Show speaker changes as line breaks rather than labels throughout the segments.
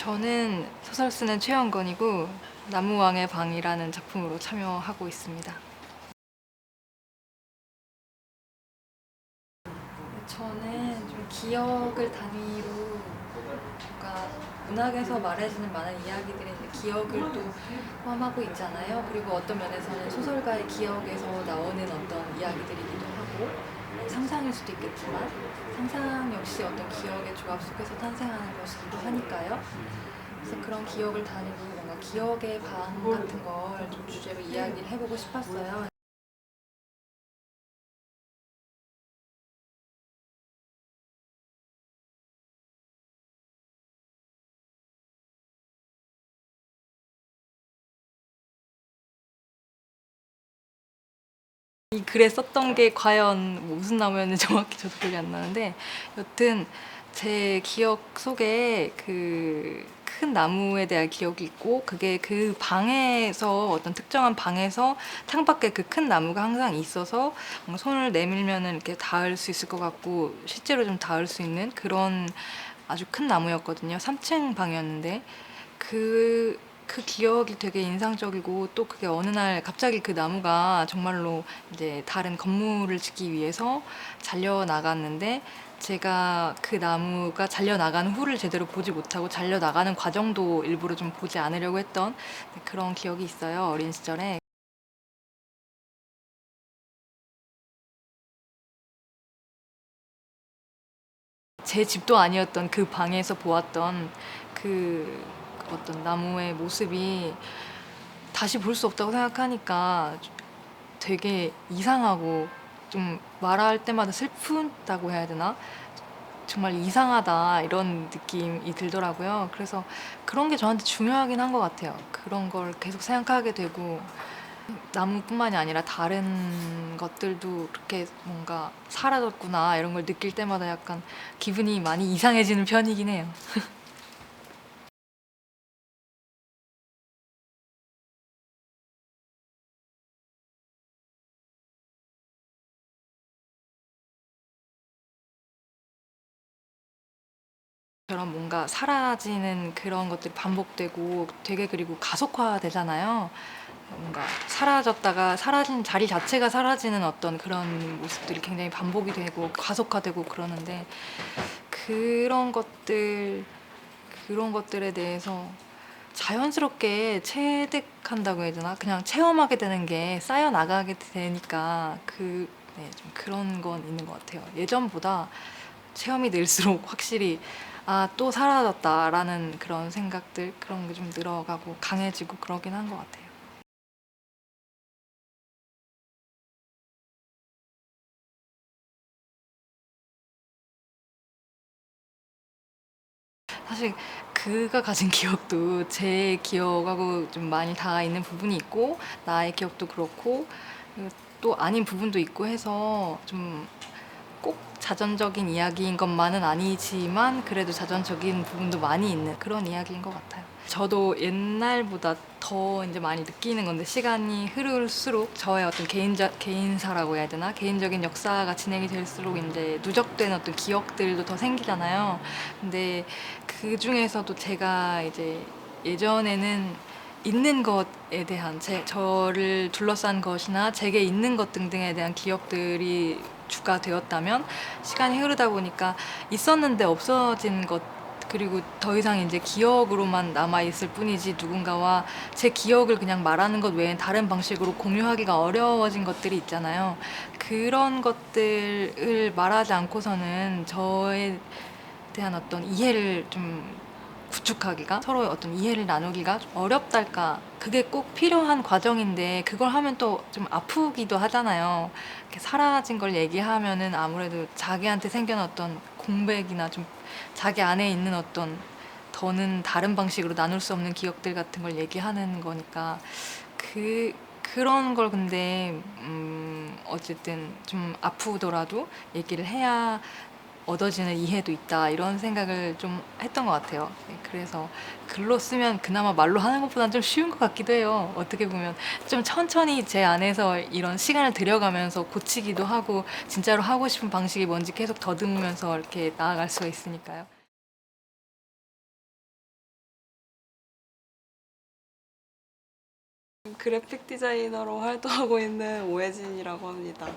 저는 소설 쓰는 최연건이고 나무왕의 방이라는 작품으로 참여하고 있습니다. 저는 좀 기억을 단위로 뭔가 문학에서 말해지는 많은 이야기들이 이제 기억을 또 포함하고 있잖아요. 그리고 어떤 면에서는 소설가의 기억에서 나오는 어떤 이야기들이기도 하고 상상일 수도 있겠지만 상상 역시 어떤 기억의 조합 속에서 탄생하는 것이기도 하니까요. 그래서 그런 기억을 단위로 뭔가 기억의 방 같은 걸 좀 주제로 이야기를 해보고 싶었어요. 이 글에 썼던 게 과연 뭐 무슨 나무였는지 정확히 저도 기억이 안 나는데 여튼 제 기억 속에 그 큰 나무에 대한 기억이 있고 그게 그 방에서 어떤 특정한 방에서 창밖에 그 큰 나무가 항상 있어서 뭔가 손을 내밀면은 이렇게 닿을 수 있을 것 같고 실제로 좀 닿을 수 있는 그런 아주 큰 나무였거든요. 3층 방이었는데 그 기억이 되게 인상적이고 또 그게 어느 날 갑자기 그 나무가 정말로 이제 다른 건물을 짓기 위해서 잘려 나갔는데 제가 그 나무가 잘려 나가는 후를 제대로 보지 못하고 잘려 나가는 과정도 일부러 좀 보지 않으려고 했던 그런 기억이 있어요. 어린 시절에. 제 집도 아니었던 그 방에서 보았던 그 어떤 나무의 모습이 다시 볼 수 없다고 생각하니까 되게 이상하고 좀 말할 때마다 슬프다고 해야 되나? 정말 이상하다 이런 느낌이 들더라고요. 그래서 그런 게 저한테 중요하긴 한 것 같아요. 그런 걸 계속 생각하게 되고 나무뿐만이 아니라 다른 것들도 그렇게 뭔가 사라졌구나 이런 걸 느낄 때마다 약간 기분이 많이 이상해지는 편이긴 해요. 처럼 뭔가 사라지는 그런 것들이 반복되고 되게 그리고 가속화되잖아요. 뭔가 사라졌다가 사라진 자리 자체가 사라지는 어떤 그런 모습들이 굉장히 반복이 되고 가속화되고 그러는데 그런 것들 그런 것들에 대해서 자연스럽게 체득한다고 해야 되나? 그냥 체험하게 되는 게 쌓여 나가게 되니까 네, 좀 그런 건 있는 것 같아요. 예전보다 체험이 늘수록 확실히 아, 또 사라졌다라는 그런 생각들 그런 게 좀 늘어가고 강해지고 그러긴 한 것 같아요. 사실 그가 가진 기억도 제 기억하고 좀 많이 닿아 있는 부분이 있고 나의 기억도 그렇고 그리고 또 아닌 부분도 있고 해서 좀 꼭 자전적인 이야기인 것만은 아니지만 그래도 자전적인 부분도 많이 있는 그런 이야기인 것 같아요. 저도 옛날보다 더 이제 많이 느끼는 건데 시간이 흐를수록 저의 어떤 개인사라고 해야 되나 개인적인 역사가 진행이 될수록 이제 누적된 어떤 기억들도 더 생기잖아요. 근데 그 중에서도 제가 이제 예전에는 있는 것에 대한 저를 둘러싼 것이나 제게 있는 것 등등에 대한 기억들이 주가 되었다면 시간이 흐르다 보니까 있었는데 없어진 것 그리고 더 이상 이제 기억으로만 남아 있을 뿐이지 누군가와 제 기억을 그냥 말하는 것 외엔 다른 방식으로 공유하기가 어려워진 것들이 있잖아요. 그런 것들을 말하지 않고서는 저에 대한 어떤 이해를 좀 구축하기가 서로의 어떤 이해를 나누기가 좀 어렵달까 그게 꼭 필요한 과정인데 그걸 하면 또 좀 아프기도 하잖아요. 이렇게 사라진 걸 얘기하면은 아무래도 자기한테 생겨난 어떤 공백이나 좀 자기 안에 있는 어떤 더는 다른 방식으로 나눌 수 없는 기억들 같은 걸 얘기하는 거니까 그런 걸 근데 어쨌든 좀 아프더라도 얘기를 해야 얻어지는 이해도 있다 이런 생각을 좀 했던 것 같아요. 네, 그래서 글로 쓰면 그나마 말로 하는 것보다는 좀 쉬운 것 같기도 해요. 어떻게 보면 좀 천천히 제 안에서 이런 시간을 들여가면서 고치기도 하고 진짜로 하고 싶은 방식이 뭔지 계속 더듬으면서 이렇게 나아갈 수가 있으니까요.
그래픽 디자이너로 활동하고 있는 오혜진이라고 합니다.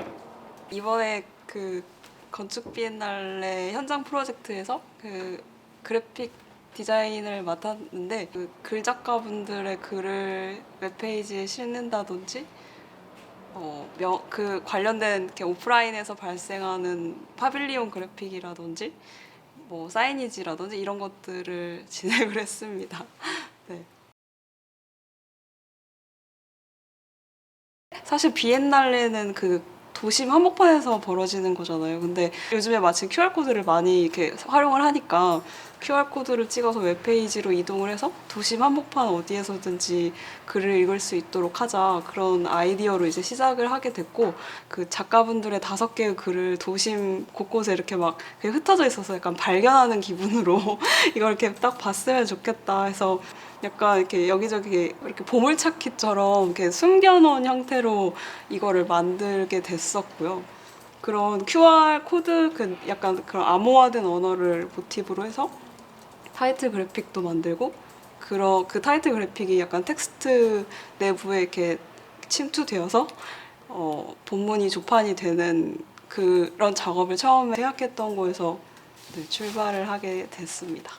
이번에 그 건축 비엔날레 현장 프로젝트에서 그 그래픽 디자인을 맡았는데 그 글 작가분들의 글을 웹페이지에 실는다든지 그 관련된 이렇게 오프라인에서 발생하는 파빌리온 그래픽이라든지 뭐 사이니지라든지 이런 것들을 진행을 했습니다. 네. 사실 비엔날레는 그 도심 한복판에서 벌어지는 거잖아요. 근데 요즘에 마침 QR코드를 많이 이렇게 활용을 하니까 QR코드를 찍어서 웹페이지로 이동을 해서 도심 한복판 어디에서든지 글을 읽을 수 있도록 하자. 그런 아이디어로 이제 시작을 하게 됐고, 그 작가분들의 5개의 글을 도심 곳곳에 이렇게 막 흩어져 있어서 약간 발견하는 기분으로 이걸 이렇게 딱 봤으면 좋겠다 해서 약간 이렇게 여기저기 이렇게 보물찾기처럼 이렇게 숨겨놓은 형태로 이거를 만들게 됐었고요. 그런 QR 코드 그 약간 그런 암호화된 언어를 모티브로 해서 타이틀 그래픽도 만들고 그 타이틀 그래픽이 약간 텍스트 내부에 이렇게 침투되어서 본문이 조판이 되는 그런 작업을 처음에 생각했던 거에서 네, 출발을 하게 됐습니다.